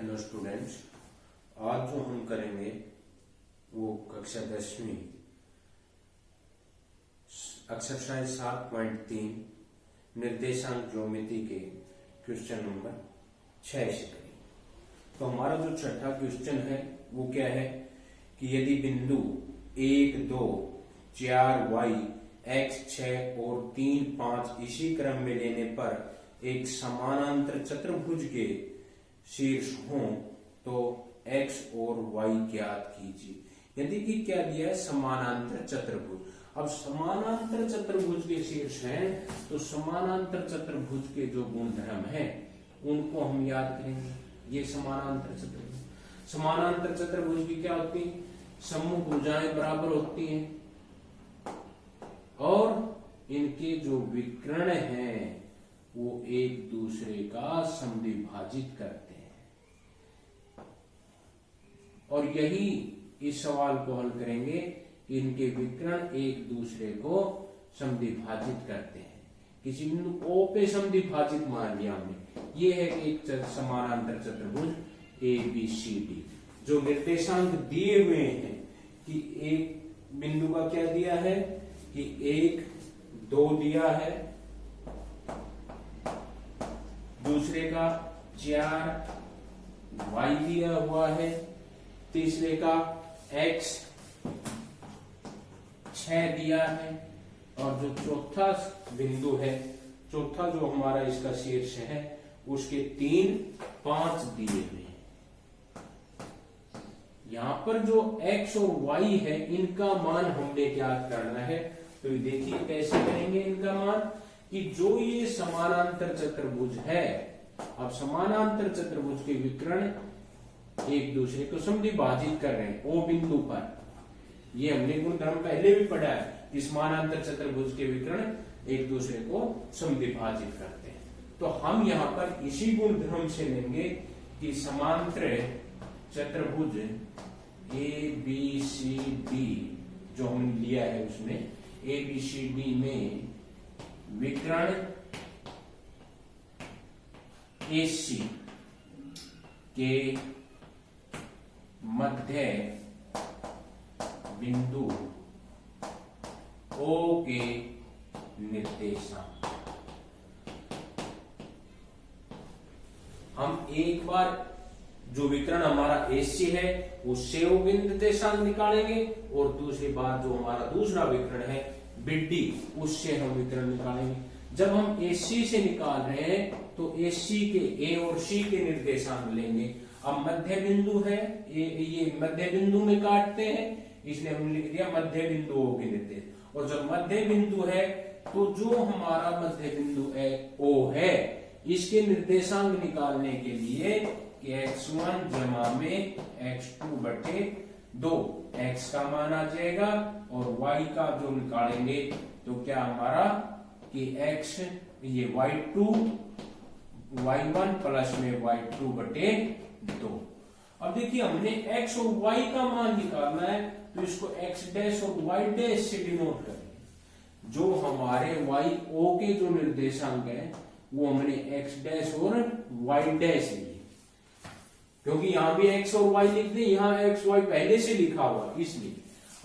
Hello students, आज जो हम करेंगे वो कक्षा 10वीं एक्सरसाइज 7.3 निर्देशांक ज्योमेट्री के क्वेश्चन नंबर 6 से करेंगे। तो हमारा जो छठा क्वेश्चन है वो क्या है कि यदि बिंदु 1, 2, 4 y x 6 और 3, 5 इसी क्रम में लेने पर एक समानांतर चतुर्भुज के शीर्ष हों तो x और y ज्ञात कीजिए। यदि कि क्या दिया है, समानांतर चतुर्भुज। अब समानांतर चतुर्भुज के शीर्ष हैं तो समानांतर चतुर्भुज के जो गुणधर्म हैं उनको हम याद करेंगे। ये समानांतर चतुर्भुज, समानांतर चतुर्भुज की क्या होती है, सम्मुख भुजाएं बराबर होती हैं और इनके जो विकर्ण हैं वो एक दूसरे का समद्विभाजित करते हैं। और यही इस सवाल को हल करेंगे कि इनके विकर्ण एक दूसरे को समद्विभाजित करते हैं। किसी बिंदु O पे समद्विभाजित मान लिया हमने। ये है एक समानांतर चतुर्भुज ABCD जो निर्देशांक दिए हुए हैं कि एक बिंदु का क्या दिया है कि 1, 2 दिया है, दूसरे का 4 y दिया हुआ है, तीसरे का x 6 दिया है और जो चौथा बिंदु है, चौथा जो हमारा इसका शीर्ष है उसके 3, 5 दिए हुए हैं। यहां पर जो x और y है इनका मान हमने ज्ञात करना है। तो देखिए कैसे करेंगे इनका मान कि जो ये समानांतर चतुर्भुज है, अब समानांतर चतुर्भुज के विकर्ण एक दूसरे को समद्विभाजित कर रहे हैं O बिंदु पर। ये हमने गुणधर्म पहले भी पढ़ा है कि समानांतर चतुर्भुज के विकर्ण एक दूसरे को समद्विभाजित करते हैं। तो हम यहाँ पर इसी गुणधर्म से लेंगे कि समांतर चतुर्भुज ABCD जो हमने लिया है उसमें ABCD में विकर्ण AC के मध्य बिंदु O के निर्देशांक। हम एक बार जो विकर्ण हमारा AC है उससे O के निर्देशांक निकालेंगे और दूसरी बार जो हमारा दूसरा विकर्ण है BD उससे हम विकर्ण निकालेंगे। जब हम AC से निकाल रहे हैं तो AC के A और C के निर्देशांक लेंगे। अब मध्य बिंदु है, ये मध्य बिंदु में काटते हैं, इसलिए हमने लिख दिया मध्य बिंदु O के निर्देश। और जब मध्य बिंदु है तो जो हमारा मध्य बिंदु O है इसके निर्देशांक निकालने के लिए x1 जमा में x2 बटे 2 x का मान आ जाएगा और y का जो निकालेंगे तो क्या हमारा कि x ये y1 प्लस में y2 बटे 2। अब देखिए हमने x और y का मान निकालना है तो इसको x डैश और y डैश से डिनोट करेंगे। जो हमारे y o के जो निर्देशांक है वो हमने x डैश और y डैश लिए, क्योंकि यहां भी x और y लिख दे, यहां x y पहले से लिखा हुआ इसलिए।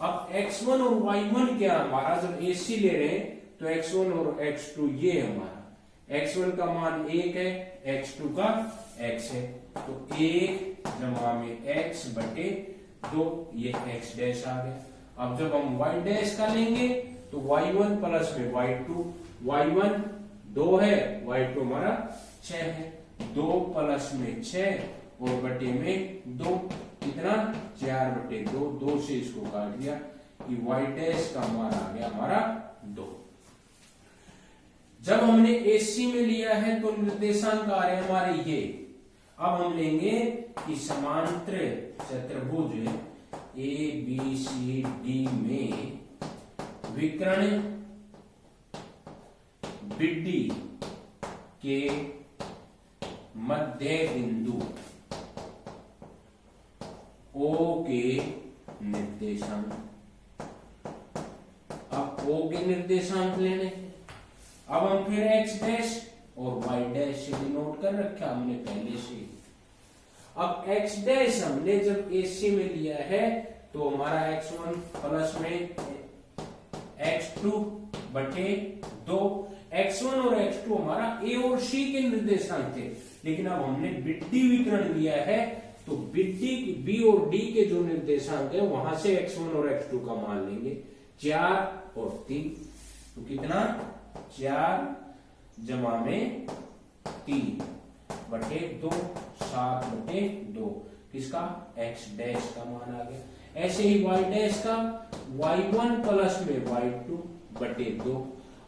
अब x1 और y1 क्या हमारा, जब AC ले रहे हैं तो x1 और x2 ये हमारा x1 का मान 1 है, x2 का x है, तो 1 जमा में x बटे 2 ये x डैश आ गया। अब जब हम y डैश का लेंगे तो y1 प्लस में y2, y1 2 है, y2 हमारा 6 है, 2 प्लस में 6 और बटे में 2 कितना 4 बटे 2, 2 से इसको काट दिया कि y डैश का मान आ गया हमारा 2। जब हमने AC में लिया है तो निर्देशांक आ रहे हमारे ये। अब हम लेंगे कि समांतर चतुर्भुज ABCD में विकर्ण BD के मध्य बिंदु O के निर्देशांक। अब O के निर्देशांक लेने हैं। अब हम फिर x डैश और y डैश से डिनोट कर रखा हमने पहले से। अब x डैश हमने जब AC में लिया है तो हमारा x1 प्लस में x2 बटे 2, x1 और x2 हमारा A और C के निर्देशांक थे, लेकिन अब हमने बिट्टी विकर्ण लिया है तो बिट्टी B और D के जो निर्देशांक है वहां से x1 और x2 का मान लेंगे, 4 और 3, तो कितना 4 जमा में 3 बटे 2, 7 बटे 2, किसका x डैश का मान आ गया। ऐसे ही y डैश का y1 प्लस में y2 बटे 2,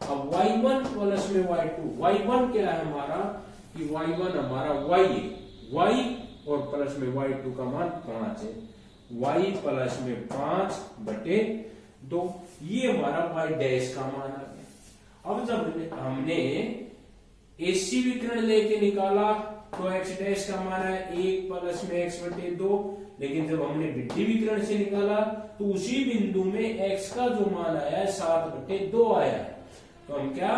अब y1 प्लस में y2, y1 क्या है हमारा कि y1 हमारा y है, y और प्लस में y2 का मान 5 है, y प्लस में 5 बटे 2, ये हमारा y डैश का मान आ गया। अब जब हमने AC विकर्ण लेके निकाला तो x डैश का मान है 1 प्लस में x बटे 2, लेकिन जब हमने बिट्टी विकर्ण से निकाला तो उसी बिंदु में x का जो मान आया है 7 बटे 2 आया है, तो हम क्या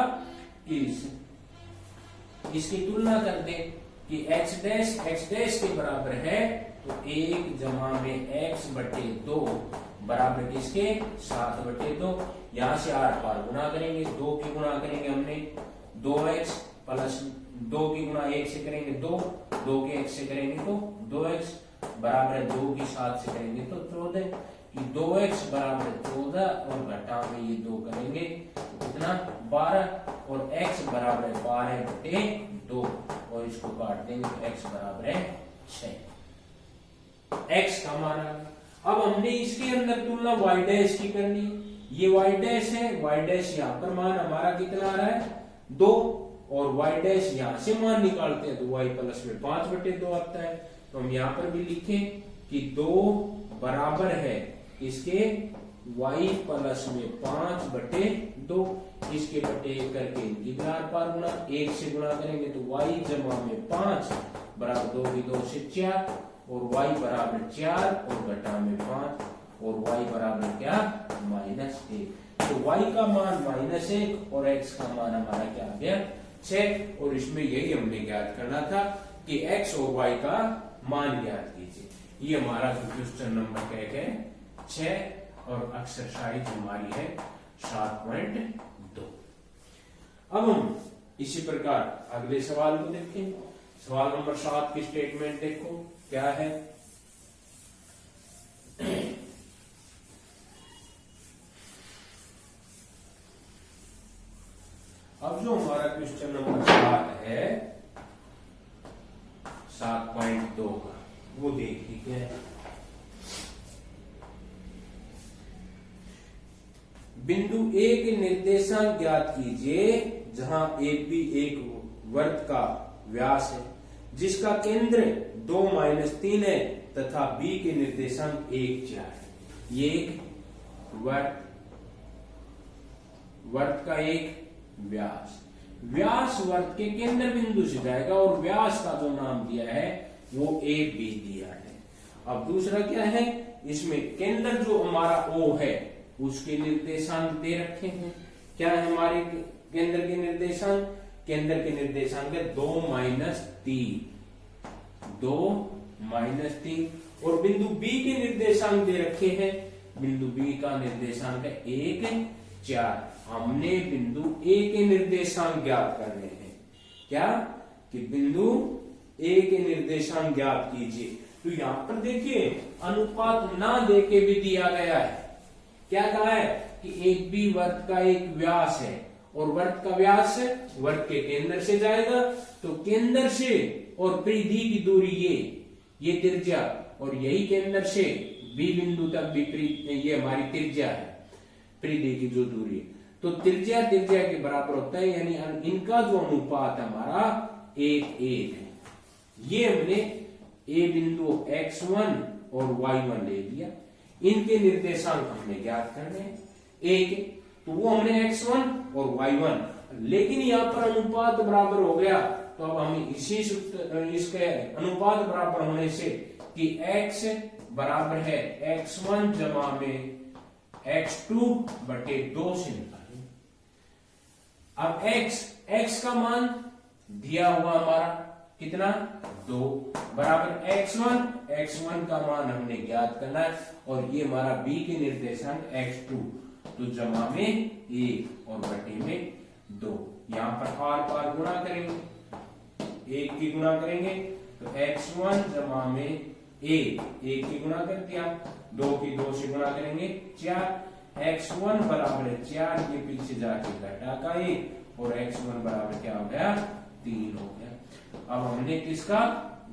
इसकी तुलना कर दे कि x डैश के बराबर है तो 1 जमा में x बटे 2 बराबर किसके 7 बटे 2, यहां से आर पार गुना करेंगे, 2 की गुना करेंगे हमने 2x प्लस 2 की गुना 1 से करेंगे 2 के x से करेंगे तो 2x बराबर है 2 की 7 से करेंगे तो 14, कि 2x बराबर 14 और घटा में ये 2 करेंगे तो कितना 12 और x बराबर है 12 बटे 2 और इसको काट देंगे तो x बराबर है 6, x का मान आ गया। अब हमने इसके अंदर तुलना y डैश की करनी है, ये y डैश है, y डैश यहाँ पर मान हमारा कितना आ रहा है 2 और y डैश यहां से मान निकालते हैं तो y प्लस में 5 बटे 2 आता है, तो हम यहां पर भी लिखें कि 2 बराबर है इसके y प्लस में 5 बटे 2, इसके बटे 1 करके इनकी भी आर पार गुना, 1 से गुना करेंगे तो y जमा में 5 बराबर 2 की 2 से 4 और y बराबर 4 और घटा में 5 और y बराबर क्या -1, तो y का मान -1 और x का मान हमारा क्या आ गया 6, और इसमें यही हमने ज्ञात करना था कि x और y का मान ज्ञात कीजिए। ये हमारा क्वेश्चन नंबर क्या है 6 और एक्सरसाइज हमारी है 7.2। अब हम इसी प्रकार अगले सवाल को देखें। सवाल नंबर 7 की स्टेटमेंट देखो क्या है। अब जो हमारा क्वेश्चन नंबर 7 है 7.2 का वो देखिए क्या है। बिंदु A के निर्देशांक ज्ञात कीजिए जहां AB एक वृत्त का व्यास है जिसका केंद्र 2 - 3 है तथा B के निर्देशांक 1 4 है। ये एक वृत्त का एक व्यास वृत्त के केंद्र बिंदु से जाएगा और व्यास का जो नाम दिया है वो AB दिया है। अब दूसरा क्या है, इसमें केंद्र जो हमारा O है उसके निर्देशांक दे रखे हैं। क्या है हमारे केंद्र के निर्देशांक? केंद्र के निर्देशांक है 2 - 3 और बिंदु B के निर्देशांक दे रखे हैं। बिंदु B का निर्देशांक है 1 4। हमने बिंदु A के निर्देशांक ज्ञात करने हैं। क्या कि बिंदु A के निर्देशांक ज्ञात कीजिए। तो यहां पर देखिए अनुपात ना देके भी दिया गया है। क्या कहा है कि एक भी वृत्त का एक व्यास है और वृत्त का व्यास वृत्त के केंद्र से जाएगा तो केंद्र से और परिधि की दूरी ये त्रिज्या और यही केंद्र से B बिंदु तक भी ये हमारी त्रिज्या है, परिधि की जो दूरी है। तो त्रिज्या के बराबर होता है, यानी इनका जो अनुपात हमारा 1:1 है। ये हमने A बिंदु x1 और y1 ले लिया। इनके निर्देशांक हमने ज्ञात करने हैं एक, तो वो हमने x1 और y1, लेकिन यहाँ पर अनुपात बराबर हो गया तो अब हम इसके अनुपात बराबर होने से कि x बराबर है x1 जमा में x2 बटे 2 से निकालेंगे। अब x का मान दिया हुआ हमारा कितना 2 बराबर x1 का मान हमने ज्ञात करना है और ये हमारा b के निर्देशांक x2, तो जमा में 1 और बटे में 2। यहां पर आर पार गुणा करेंगे, 1 की गुणा करेंगे तो x1 जमा में 1 की गुणा कर दिया, 2 की 2 से गुणा करेंगे 4, x1 बराबर है 4 के पीछे जाके घटा का 1 और x1 बराबर क्या हो गया 3 हो गया। अब हमने किसका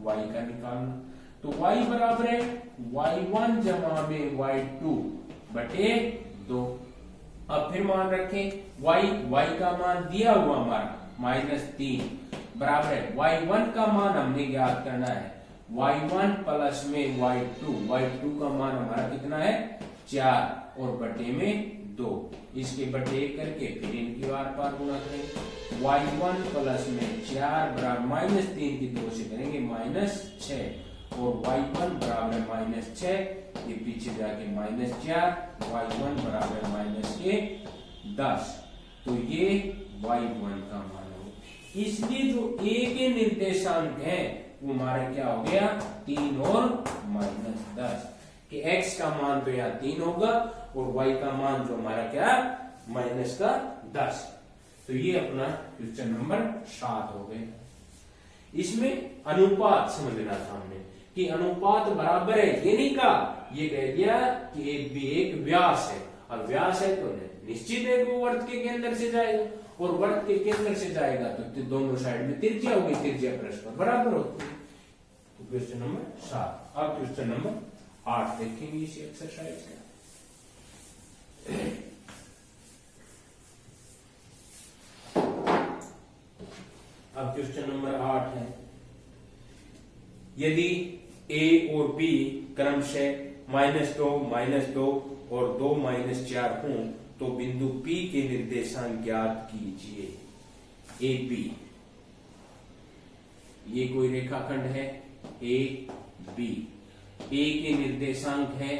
y का निकालना, तो y बराबर है y1 जमा में y2 बटे 2। अब फिर मान रखें y का मान दिया हुआ हमारा -3 बराबर है y1 का मान हमने ज्ञात करना है y1 प्लस में y2 का मान हमारा कितना है 4 और बटे में 2, इसके बटे करके फिर इनकी आर पार गुणा करेंगे, y1 प्लस में 4 बराबर -3 की 2 से करेंगे -6 और y1 बराबर -6 ये पीछे जाके -4, y1 बराबर -10, तो ये y1 का मान हो। इसलिए जो a के निर्देशांक है वो हमारा क्या हो गया 3 और -10, कि x का मान तो यहाँ 3 होगा और y का मान जो हमारा क्या -10, तो ये अपना क्वेश्चन नंबर 7 हो गए। इसमें अनुपात समझना था हमने कि अनुपात बराबर है, ये नहीं कहा, ये कह दिया कि एक भी एक व्यास है, अब व्यास है तो निश्चित है वो वर्त के केंद्र से जाएगा और वर्त के केंद्र से जाएगा तो दोनों साइड में त्रिज्या होगी, त्रिज्या परस्पर बराबर होती है। तो क्वेश्चन नंबर 7। अब क्वेश्चन नंबर 8 देखेंगे इसी एक्सरसाइज का। अब क्वेश्चन नंबर 8 है, यदि a और b क्रमशः -2 और 2 -4 हों तो बिंदु P के निर्देशांक ज्ञात कीजिए। ए बी, ये कोई रेखाखंड है ए बी, ए के निर्देशांक है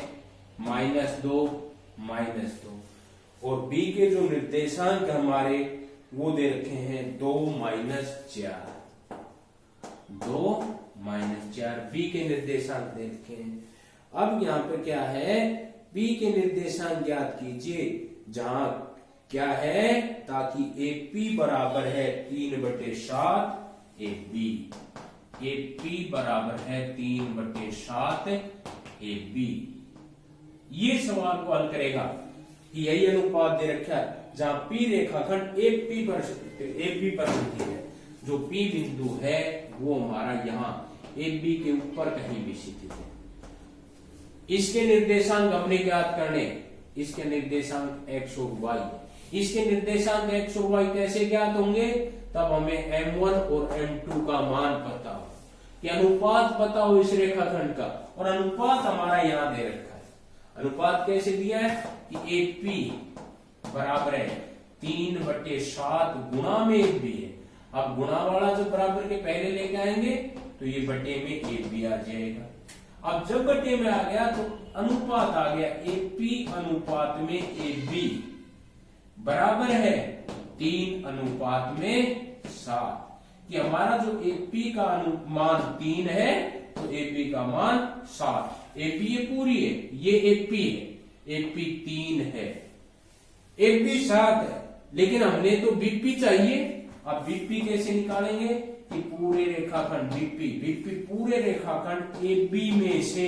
-2 और बी के जो निर्देशांक हमारे वो दे रखे हैं 2 -4 बी के निर्देशांक दे रखे हैं। अब यहाँ पे क्या है, बी के निर्देशांक ज्ञात कीजिए, जहां क्या है ताकि AP बराबर है 3/7 AP बराबर है 3/7 AB। ये सवाल को हल करेगा कि यही अनुपात दे रखा है जहां P रेखाखंड AP पर स्थित है, जो P बिंदु है वो हमारा यहाँ AB के ऊपर कहीं भी स्थित है। इसके निर्देशांक हमने ज्ञात करने, इसके निर्देशांक x और y, इसके निर्देशांक x और y कैसे ज्ञात होंगे, तब हमें m1 और m2 का मान पता हो, कि अनुपात पता हो इस रेखाखंड का, और अनुपात हमारा यहां दे रखा है। अनुपात कैसे दिया है कि AP बराबर है 3/7 गुणा में AB है। अब गुणा वाला जो बराबर के पहले लेके आएंगे तो ये बटे में AB आ जाएगा। अब जब बटे में आ गया तो अनुपात आ गया AP अनुपात में AB बराबर है 3:7, कि हमारा जो AP का अनुमान 3 है तो AB का मान 7। AP ये पूरी है, ये AP है, AP 3 है, AB 7 है, लेकिन हमने तो BP चाहिए। अब BP कैसे निकालेंगे कि पूरे रेखाखंड BP पूरे रेखाखंड AB में से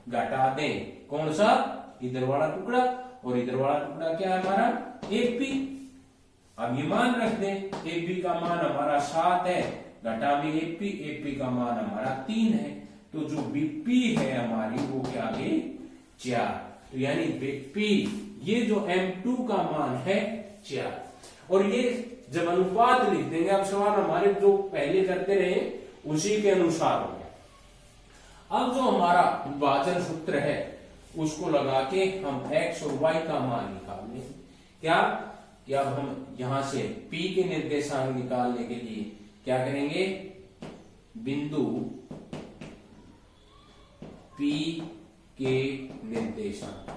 घटा दें, कौन सा, इधर वाला टुकड़ा, और इधर वाला टुकड़ा क्या है हमारा AP। अब ये मान रख दें, AB का मान हमारा 7 है, घटा में AP का मान हमारा 3 है, तो जो BP है हमारी वो क्या आ गई 4, तो यानी BP ये जो M2 का मान है 4। और ये जब अनुपात लिख देंगे, अब सवाल हमारे जो पहले करते रहे उसी के अनुसार हो गया। अब जो हमारा विभाजन सूत्र है उसको लगा के हम x और y का मान निकालने, क्या कि अब हम यहां से P के निर्देशांक निकालने के लिए क्या करेंगे, बिंदु P के निर्देशांक,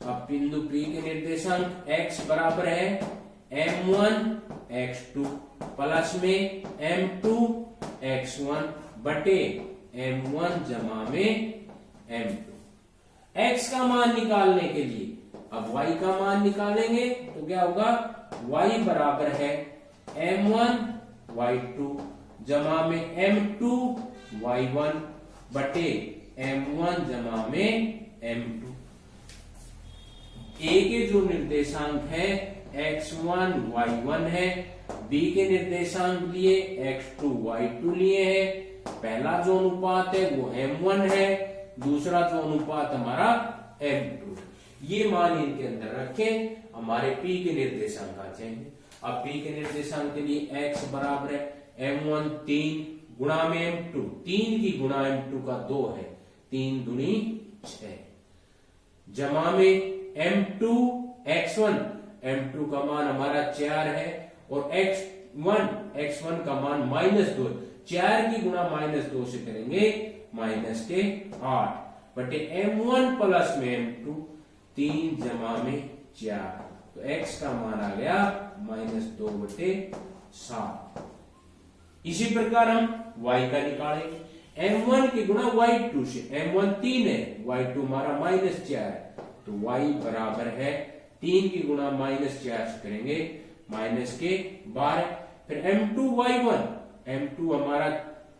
अब बिंदु P के निर्देशांक x बराबर है m1 x2 प्लस में m2 x1 बटे m1 जमा में m2। x का मान निकालने के लिए अब y का मान निकालेंगे तो क्या होगा, y बराबर है m1 y2 जमा में m2 y1 बटे m1 जमा में m2। a के जो निर्देशांक है x1 y1 है, b के निर्देशांक लिए x2 y2 लिए है। पहला जो अनुपात है वो m1 है, दूसरा जो अनुपात हमारा m2। ये मान इनके अंदर रखें, हमारे p के निर्देशांक आ जाएंगे। अब p के निर्देशांक के लिए x बराबर है m1 3 गुणा में m2, 3 की गुणा m2 का 2 है, 3 दूनी 6 जमा में m2 x1, m2 का मान हमारा 4 है और x1 का मान -2, 4 की गुणा -2 से करेंगे -8 बटे m1 प्लस में m2, 3 जमा में 4, तो x का मान आ गया -2 बटे 7। इसी प्रकार हम y का निकालेंगे, m1 की गुणा y2 से, m1 3 है, y2 हमारा -4 है, तो y बराबर है 3 की गुणा -4 से करेंगे -12। फिर m2 y1, m2 हमारा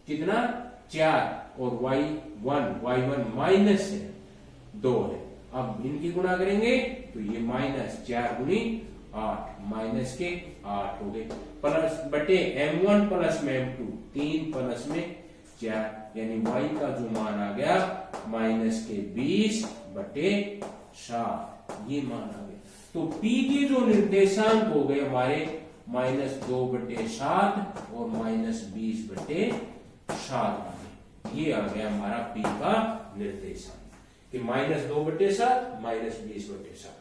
कितना 4 और y1 माइनस है 2 है। अब इनकी गुणा करेंगे तो ये -4 गुनी 8 -8 हो गए, प्लस बटे m1 प्लस में m2, 3 प्लस में 4, यानी y का जो मान आ गया -20 बटे 7, ये मान आ गया। तो p के जो निर्देशांक हो गए हमारे -2 बटे 7 और -20 बटे 7 आ गए। ये आ गया हमारा p का निर्देशांक कि -2 बटे 7 -20 बटे 7।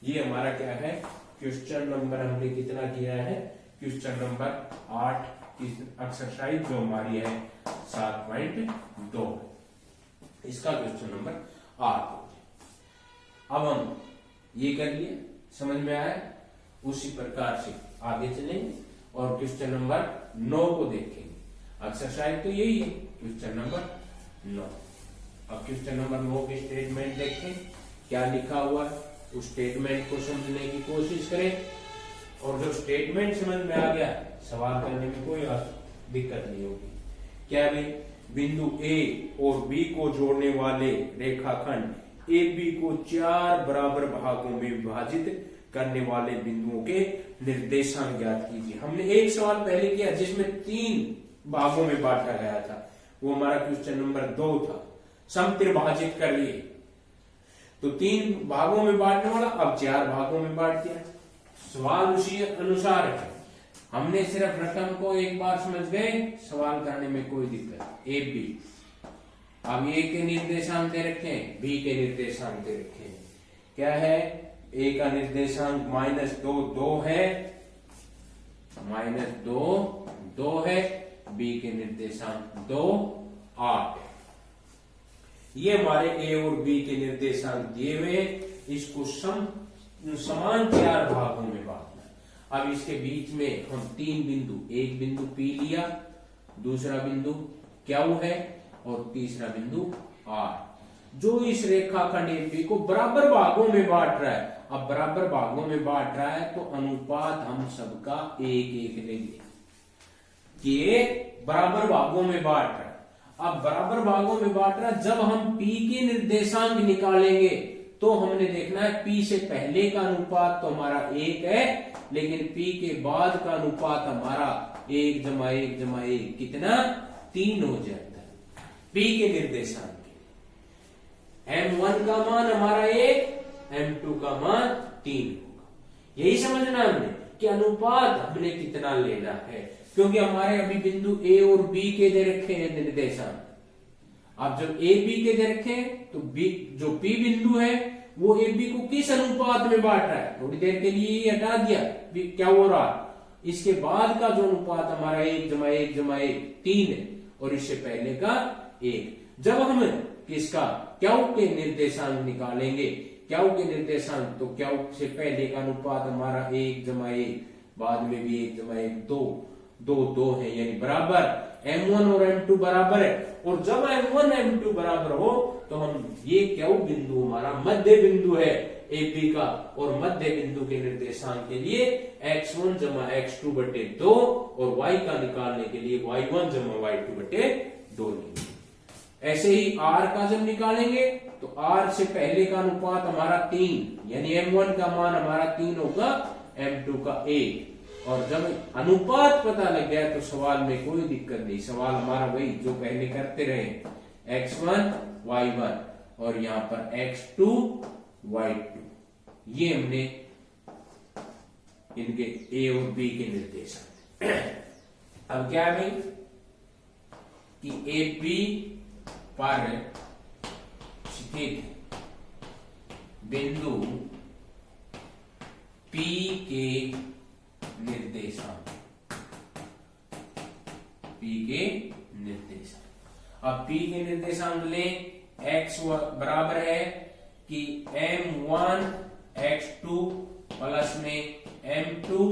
ये हमारा क्या है, क्वेश्चन नंबर हमने कितना किया है, क्वेश्चन नंबर 8 की एक्सरसाइज जो हमारी है 7.2, इसका क्वेश्चन नंबर 8। अब हम ये कर लिए, समझ में आया, उसी प्रकार से आगे चलेंगे और क्वेश्चन नंबर 9 को देखेंगे। एक्सरसाइज तो यही है, क्वेश्चन नंबर 9। अब क्वेश्चन नंबर 9 के स्टेटमेंट देखें क्या लिखा हुआ है, उस स्टेटमेंट को समझने की कोशिश करें, और जो स्टेटमेंट समझ में आ गया सवाल करने में कोई दिक्कत नहीं होगी। क्या भाई, बिंदु A और B को जोड़ने वाले रेखाखंड AB को 4 बराबर भागों में विभाजित करने वाले बिंदुओं के निर्देशांक ज्ञात कीजिए। हमने एक सवाल पहले किया जिसमें 3 भागों में बांटा गया था, वो हमारा क्वेश्चन नंबर 2 था, समत्रिभाजित करिए। तो 3 भागों में बांटने वाला अब 4 भागों में बांट दिया। सवाल उसी अनुसार है, हमने सिर्फ रकम को एक बार समझ गए, सवाल करने में कोई दिक्कत। ए बी, अब ए के निर्देशांक दे रखे हैं, बी के निर्देशांक दे रखे हैं। क्या है, ए का निर्देशांक -2 2 है, -2 है, बी के निर्देशांक 2 8 है। ये हमारे ए और बी के निर्देशांक दिए हुए, इसको समान 4 भागों में बांटना। अब इसके बीच में हम 3 बिंदु, एक बिंदु P लिया, दूसरा बिंदु Q है और तीसरा बिंदु R, जो इस रेखाखंड AB को बराबर भागों में बांट रहा है। अब बराबर भागों में बांट रहा है तो अनुपात हम सबका 1-1 लेंगे कि बराबर भागों में बांट रहा है। अब बराबर भागों में बांट रहा है, जब हम P के निर्देशांक निकालेंगे तो हमने देखना है P से पहले का अनुपात तो हमारा 1 है, लेकिन P के बाद का अनुपात हमारा 1 + 1 + 1 कितना 3 हो जाता है। P के निर्देशांक M1 का मान हमारा 1, M2 का मान 3 होगा। यही समझना हमने कि अनुपात हमने कितना लेना है, क्योंकि हमारे अभी बिंदु A और B के दे रखे हैं निर्देशांक। अब जब A B के दे रखे हैं तो B जो P बिंदु है वो A B को किस अनुपात में बांट रहा है, थोड़ी देर के लिए ये हटा दिया, क्या हो रहा, इसके बाद का जो अनुपात हमारा 1 + 1 + 1 3 है और इससे पहले का 1। जब हम किसका Q के निर्देशांक निकालेंगे, Q के निर्देशांक, तो Q से पहले का अनुपात हमारा 1 + 1, बाद में भी 1 + 1 2, दो दो है यानी बराबर, M1 और M2 बराबर है। और जब M1 M2 बराबर हो तो हम ये क्यू बिंदु हमारा मध्य बिंदु है AB का, और मध्य बिंदु के निर्देशांक के लिए x1 जमा x2 बटे 2 और y का निकालने के लिए y1 जमा y2 बटे 2 लेंगे। ऐसे ही r का जब निकालेंगे तो r से पहले का अनुपात हमारा 3 यानी M1 का मान हमारा 3 होगा, M2 का 1। और जब अनुपात पता लग गया तो सवाल में कोई दिक्कत नहीं, सवाल हमारा वही जो पहले करते रहे, x1 y1 और यहां पर x2 y2। ये हमने इनके A और B के निर्देशांक। अब क्या है कि AB पर स्थित बिंदु P के निर्देशांक, P के निर्देशांक। अब P के निर्देशांक लें, x बराबर है कि M1 x2 प्लस में M2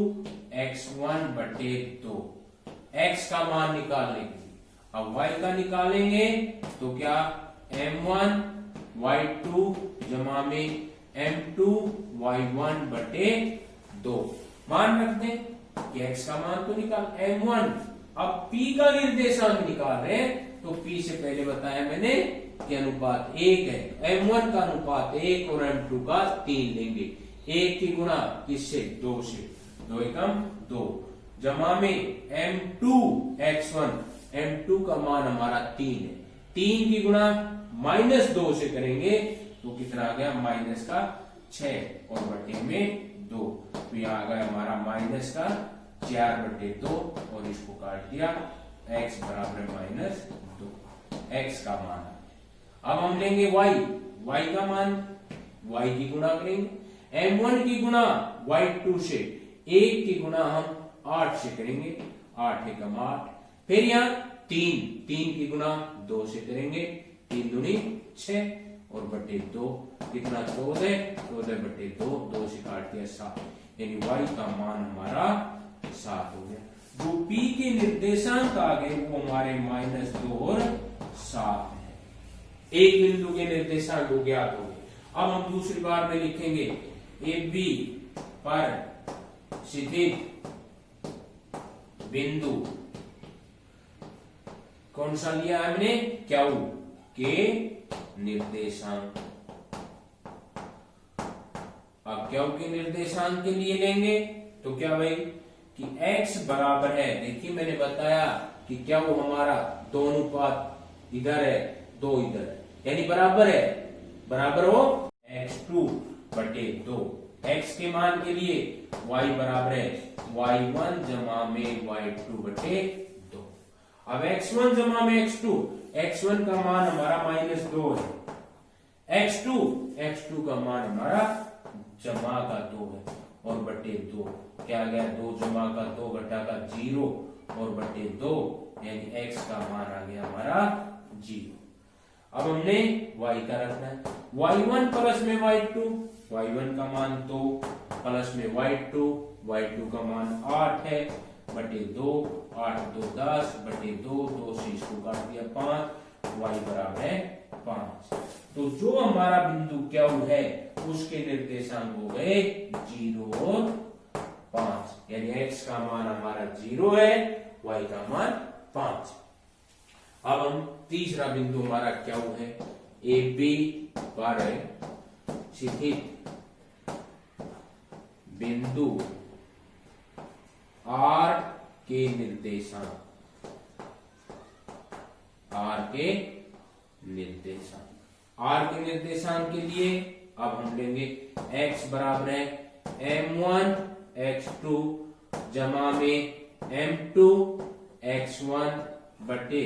x1 बटे 2, x का मान निकालने के लिए। अब y का निकालेंगे तो क्या M1 y2 जमा में M2 y1 बटे 2। मान रख दें कि x का मान तो निकाल M1, अब P का निर्देशांक निकाल रहे हैं तो P से पहले बताया मैंने कि अनुपात 1 है, M1 का अनुपात 1 और M2 का 3 लेंगे। 1 की गुणा किससे, 2 से, 2 एकम 2 जमा में M2 x1, M2 का मान हमारा 3 है, 3 की गुणा -2 से करेंगे तो कितना आ गया, माइनस का 6 और बटे में 2, तो यह आ गया हमारा माइनस का 4 बटे 2 और इसको काट दिया, x बराबर -2, x का मान। अब हम लेंगे y का मान, y की गुणा करेंगे, M1 की गुणा y2 से, 1 की गुणा हम 8 से करेंगे, 8 एकम 8, फिर यहाँ 3 की गुणा 2 से करेंगे, 3 दूनी 6 और बटे 2 कितना, 14 बटे 2 से काट दिया 7, यानी y का मान हमारा 7 हो गया। जो P के निर्देशांक आ गए वो हमारे -2 और 7 है। एक बिंदु के निर्देशांक हो गया तो अब हम दूसरी बार में लिखेंगे AB पर स्थित बिंदु, कौन सा लिया हमने, क्यू के निर्देशांक। अब क्यू के निर्देशांक के लिए लेंगे तो क्या भाई कि x बराबर है, देखिए मैंने बताया कि क्या वो हमारा दो अनुपात इधर है 2 इधर है, यानी बराबर है, बराबर हो x2 बटे 2। x के मान के लिए y बराबर है y1 जमा में y2 बटे 2। अब x1 जमा में x2, x1 का मान हमारा -2 है, x2 का मान हमारा जमा का 2 है और बटे 2, क्या गया 2 जमा का 2 घटा का 0 और बटे 2, यानी x का मान आ गया हमारा 0। अब हमने y का रखना है, y1 प्लस में y1 का मान 2 प्लस में y2 का मान 8 है बटे 2, 8 2 10 बटे 2 से इसको काट दिया 5, y बराबर है 5। तो जो हमारा बिंदु क्या है उसके निर्देशांक हो गए 0 और 5, यानी x का मान हमारा 0 है, y का मान 5। अब हम तीसरा बिंदु हमारा क्या है, AB पर स्थित बिंदु R के निर्देशांक, R के निर्देशांक के लिए अब हम लेंगे x बराबर है M1 x2 जमा में M2 x1 बटे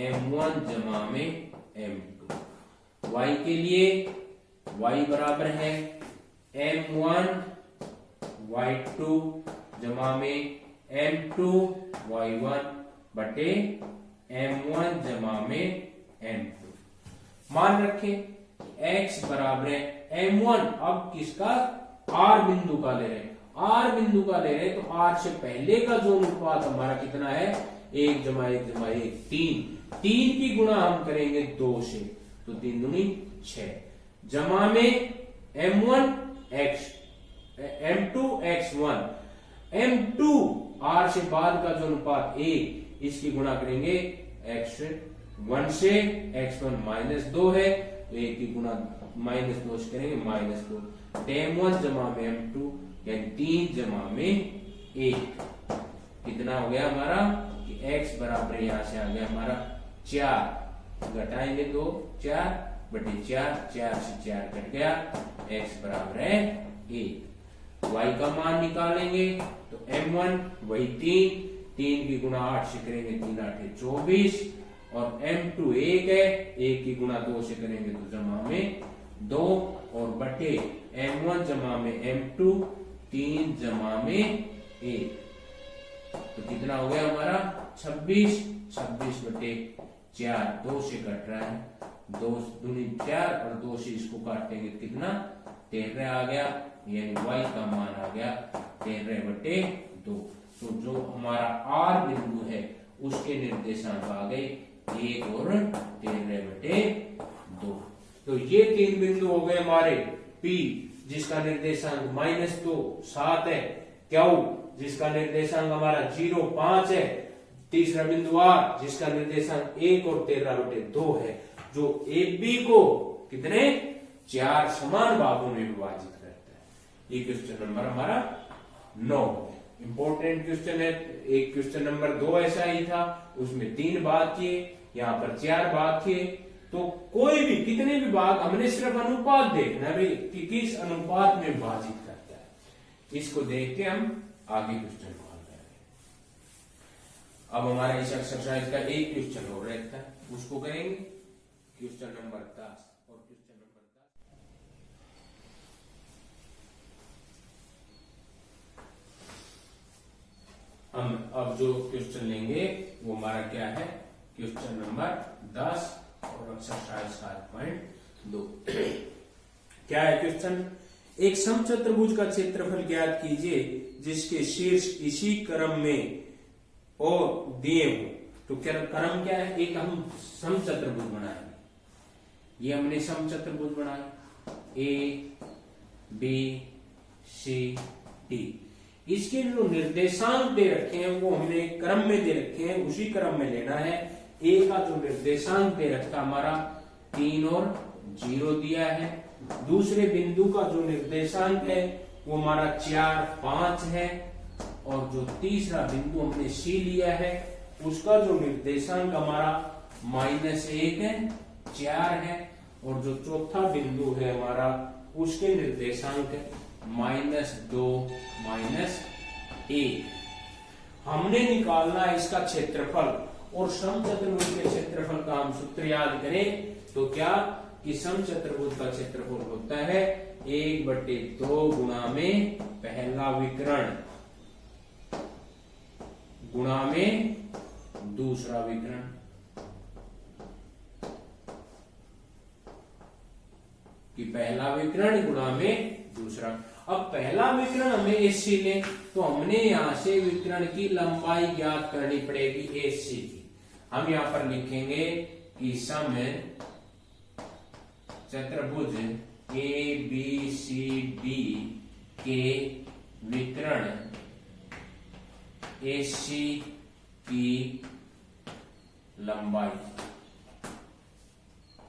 M1 जमा में M2। y के लिए y बराबर है M1 y2 जमा में M2 y1 बटे M1 जमा में M2। मान रखें x बराबर है M1, अब किसका, R बिंदु का ले रहे हैं, आर बिंदु का ले रहे हैं तो आर से पहले का जो अनुपात हमारा कितना है 1 जमा 1 जमा 1 3 की गुणा हम करेंगे 2 से तो 3 दूनी 6 जमा में m1 x m2 x1 m2 r से बाद का जो अनुपात 1 इसकी गुणा करेंगे x1 से x1 -2 है तो 1 की गुणा -2 से करेंगे -2 m1 जमा में m2 यानी 3 जमा में 1 कितना हो गया हमारा कि x बराबर यहां से आ गया हमारा 4 घटाएंगे तो 4 बटे 4 से 4 कट गया x बराबर है 1 y का मान निकालेंगे तो m1 वही 3 की गुणा 8 से करेंगे 3 8 24 और m2 1 है 1 की गुणा 2 से करेंगे तो जमा में 2 और बटे m1 जमा में m2 3 जमा में 1 तो कितना हो गया हमारा 26 बटे 4 2 से कट रहा है 2 दूनी 4 और 2 से इसको काटेंगे कितना 13 आ गया यानी y का मान आ गया 13 बटे 2 तो जो हमारा r बिंदु है उसके निर्देशांक आ गए 1 और 13 बटे 2 तो ये 3 बिंदु हो गए हमारे P जिसका निर्देशांक -2 7 है Q जिसका निर्देशांक हमारा 0 5 है तीसरा बिंदु R जिसका निर्देशांक 1 और 13 बटे 2 है जो AB को कितने 4 समान भागों में विभाजित करता है। ये क्वेश्चन नंबर हमारा 9 इंपॉर्टेंट क्वेश्चन है। एक क्वेश्चन नंबर 2 ऐसा ही था उसमें 3 भाग किए यहाँ पर 4 भाग किए तो कोई भी कितने भी भाग हमने सिर्फ अनुपात देखना है कि किस अनुपात में विभाजित करता है इसको देख के हम आगे क्वेश्चन हल करेंगे। अब हमारा इस एक्सरसाइज का एक क्वेश्चन और रहता है उसको करेंगे क्वेश्चन नंबर 10 और क्वेश्चन नंबर 10 हम अब जो क्वेश्चन लेंगे वो हमारा क्या है क्वेश्चन नंबर 10 और एक्सरसाइज 7.2 क्या है क्वेश्चन एक समचतुर्भुज का क्षेत्रफल ज्ञात कीजिए जिसके शीर्ष इसी क्रम में और दिए हो तो क्या क्रम क्या है एक हम समचतुर्भुज बनाएंगे ये हमने समचतुर्भुज बनाए A B C D इसके जो निर्देशांक दे रखे हैं वो हमने क्रम में दे रखे हैं उसी क्रम में लेना है। A का जो निर्देशांक दे रखा हमारा 3 और 0 दिया है दूसरे बिंदु का जो निर्देशांक है वो हमारा 4 5 है और जो तीसरा बिंदु हमने C लिया है उसका जो निर्देशांक हमारा -1 है 4 है और जो चौथा बिंदु है हमारा उसके निर्देशांक -2 -1 हमने निकालना है इसका क्षेत्रफल और समचतुर्भुज के क्षेत्रफल का हम सूत्र याद करें तो क्या कि समचतुर्भुज का क्षेत्रफल होता है 1/2 गुणा में पहला विकर्ण गुणा में दूसरा विकर्ण कि पहला विकर्ण गुणा में दूसरा। अब पहला विकर्ण हमें AC ले तो हमने यहां से विकर्ण की लंबाई ज्ञात करनी पड़ेगी AC की। हम यहां पर लिखेंगे कि सम चतुर्भुज ABCD के विकर्ण AC की लंबाई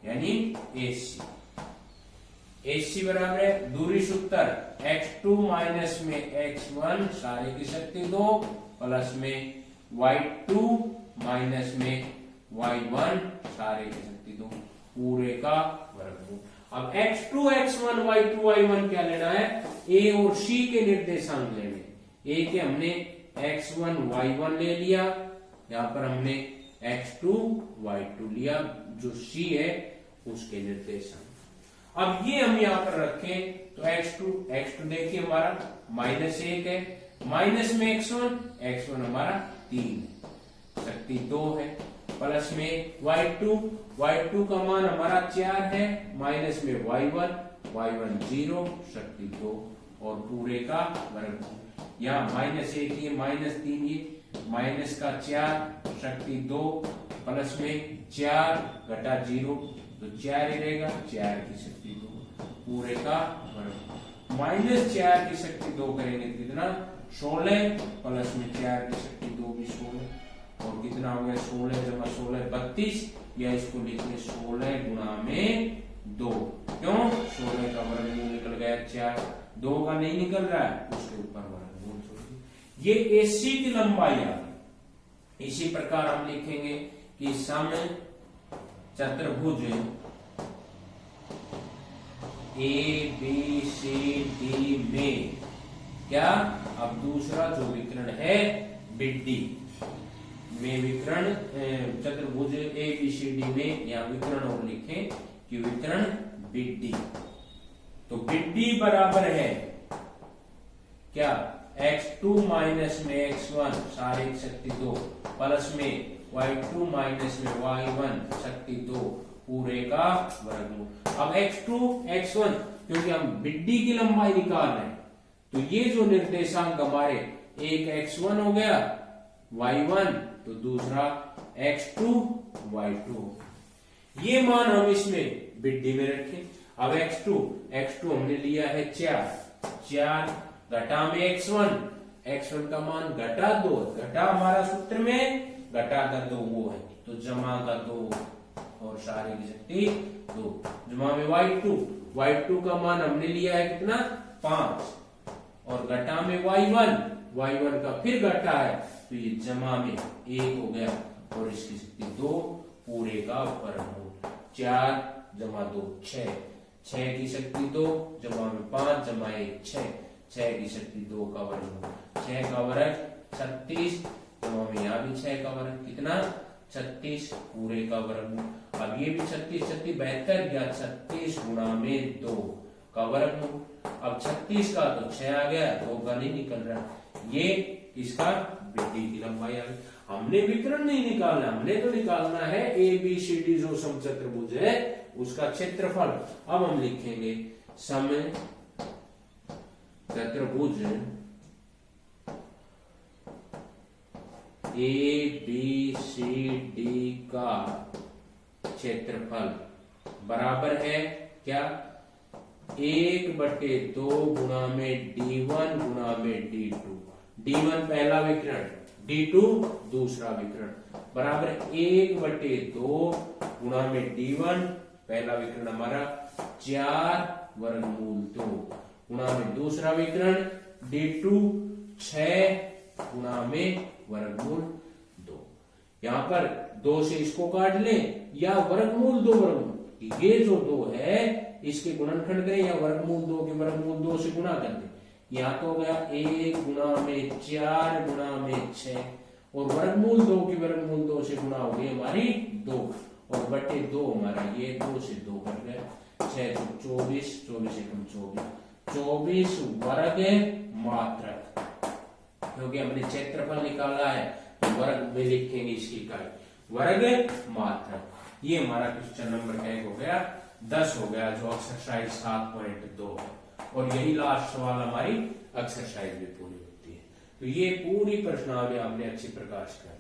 यानी AC बराबर है दूरी सूत्र x2 माइनस में x1 सारे की शक्ति 2 प्लस में y2 माइनस में y1 सारे की शक्ति 2 पूरे का वर्गमूल। अब x2 x1 y2 y1 क्या लेना है A और C के निर्देशांक लेने। A के हमने x1 y1 ले लिया यहां पर हमने x2 y2 लिया जो C है उसके निर्देशांक। अब ये हम यहां पर रखें तो x2 देखिए हमारा -1 है माइनस में x1 हमारा 3 है शक्ति 2 है प्लस में y2 का मान हमारा 4 है माइनस में y1 0 शक्ति 2 और पूरे का वर्गमूल। यहाँ -1 ये -3 ये माइनस का 4 शक्ति 2 प्लस में 4 घटा 0 तो 4 ही रहेगा, 4 की शक्ति 2 पूरे का वर्गमूल। -4 की शक्ति 2 करेंगे कितना 16 प्लस में 4 की शक्ति 2 भी 16 और कितना हो गया 16 जमा 16 32 या इसको लिखिए 16 गुणा में 2। क्यों 16 का वर्गमूल निकल गया 4, 2 का नहीं निकल रहा है उसके ऊपर वर्गमूल छोड़ दिया। ये AC की लंबाई आ गई। इसी प्रकार हम लिखेंगे कि सम चतुर्भुज ABCD में क्या, अब दूसरा जो विकर्ण है बिड्डी में विकर्ण चतुर्भुज ABCD में या विकर्ण और लिखें कि विकर्ण बिड्डी। तो बिड्डी बराबर है क्या x2 माइनस में x1 सारे की शक्ति 2 प्लस में y2 माइनस में y1 शक्ति 2 पूरे का वर्गमूल। अब x2 x1 क्योंकि हम बिड्डी की लंबाई निकाल रहे हैं तो ये जो निर्देशांक हमारे एक x1 हो गया y1 तो दूसरा x2 y2। ये मान हम इसमें बिड्डी में रखें। अब x2 हमने लिया है 4 घटा में x1 का मान घटा 2, घटा हमारा सूत्र में घटा का 2 वो है तो जमा का 2 और सारे की शक्ति 2 जमा में y2 का मान हमने लिया है कितना 5 और घटा में y1 का फिर घटा है तो ये जमा में 1 हो गया और इसकी शक्ति 2 पूरे का वर्गमूल। 4 जमा 2 6 की शक्ति 2 जमा में 5 जमा 1 6 की शक्ति 2 का वर्गमूल। 6 का वर्ग 36 जमा में यहाँ भी 6 का वर्ग कितना 36 पूरे का वर्गमूल। अब ये भी 36 72 या 36 गुणा में 2 का वर्गमूल। अब 36 का तो 6 आ गया 2 का नहीं निकल रहा, ये इसका बिड्डी की लंबाई आ गई। हमने विकर्ण नहीं निकालना, हमने तो निकालना है ABCD जो समचतुर्भुज है उसका क्षेत्रफल। अब हम लिखेंगे सम चतुर्भुज ABCD का क्षेत्रफल बराबर है क्या 1/2 गुणा में D1 गुणा में D2। D1 पहला विकर्ण D2 दूसरा विकर्ण बराबर 1/2 गुणा में D1 पहला विकर्ण हमारा 4 वर्गमूल 2 गुणा में दूसरा विकर्ण D2 6 गुणा में वर्गमूल 2। यहाँ पर 2 से इसको काट लें या वर्गमूल 2 वर्गमूल ये जो 2 है इसके गुणनखंड करें या वर्गमूल 2 के वर्गमूल 2 से गुणा कर दें। यहाँ तो हो गया 1 गुणा में 4 गुणा में 6 और वर्गमूल 2 की वर्गमूल 2 से गुणा हो गई हमारी 2 और बटे 2 हमारा ये 2 से 2 कर गया 6 24 24 वर्ग मात्रक क्योंकि हमने क्षेत्रफल निकाला है तो वर्ग में लिखेंगे इसकी इकाई वर्ग मात्रक। ये हमारा क्वेश्चन नंबर क्या हो गया 10 हो गया जो एक्सरसाइज 7.2 और यही लास्ट सवाल हमारी एक्सरसाइज में पूरी होती है। तो ये पूरी प्रश्नावली आपने अच्छी प्रकाश कर